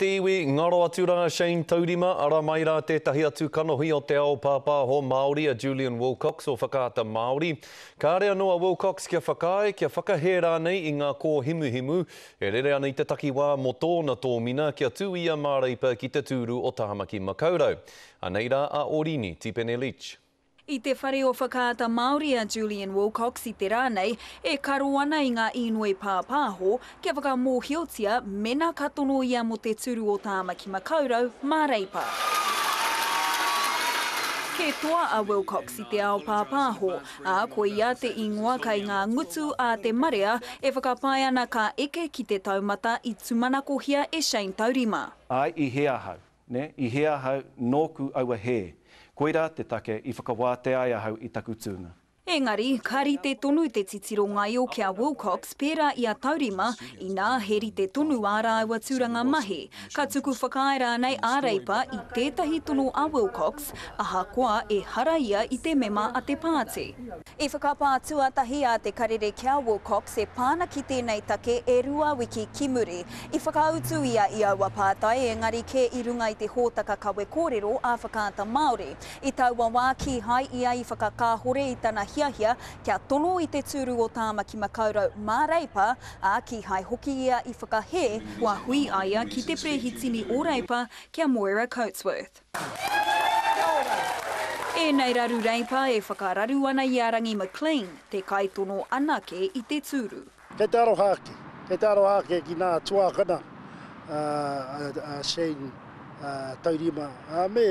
te iwi, ngaro aturanga Shane Taurima, ara mai rā tētahi atu kanohi o te ao pāpāho Māori a Julian Wilcox o whakaata Māori. Ka rea noa Wilcox kia whakae, kia whakahērā nei i ngā kō himuhimu, e rere ana i te takiwā mo tōna tōmina kia tū ia māreipa ki te tūru o Tahamaki Makaurau. Anei rā a Orini, Tipene Leach. I te whare o whakaata Māori a Julian Wilcox i te rānei, e karo ana i ngā inui pāpāho kia whakamōhiotia mena katono ia mo te turu o Tahamaki Makaurau, Māreipa. Ke toa a Wilcox i te ao pāpāho, a ko ia te ingoa kai ngā ngutu a te marea e whakapai ana ka eke ki te taumata i tūmanakohia e Shane Taurima. Ai i hea hau, ne? I hea hau nōku aua he. Koira te take i whakawāte ai ahau i taku tūnga. Engari, kari te tonu te titiro ngai o kia Wilcox pērā i a Taurima i nā heri te tonu āra aua tūranga mahi. Ka tuku whakaera nei āreipa i tētahi tonu a Wilcox, aha koa e hara ia i te mema a te pāti. E whakapā tuatahi a te karere kia Wilcox e pāna ki tēnei take e rua wiki ki muri. I whakautu ia i aua pātai engari ke i runga i te hōtaka kawe kōrero a whakaata Māori. I taua wā ki hai ia i whakakāhore i tana hiahia kia tono i te tūru o Tahamaki Makaurau Māreipa, a ki hai hoki ia i whakahē wa hui aia ki te prehitini o Reipa kia Moira Coatsworth. E nei raru Reipa e whakararu ana i Arangi McLean, te kaitono anake i te tūru. Kei te aro hake ki nā tuakana Shane Taurima, me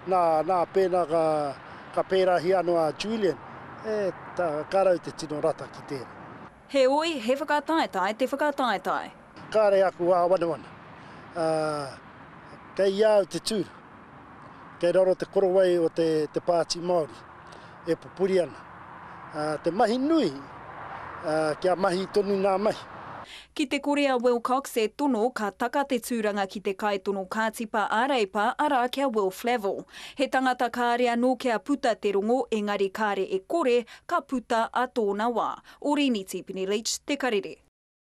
nā pēna ka pērahi anō a Julian. E karau te tino rata ki tēnā. He oi, he whakataetai, te whakataetai. Kāre aku a wanawana. Kei iau te tūru. Kei raro te korowai o te Pāti Māori. E pupuri ana. Te mahi nui, kia mahi tonu ngā mahi. Ki te korea Wilcox e tono ka taka te tūranga ki te kaitono kātipa āreipa ara kia Will Flavel. He tangata kārea no kia puta te rongo, engari kāre e kore ka puta a tōna wā. Orini Tipene Leach, te karere.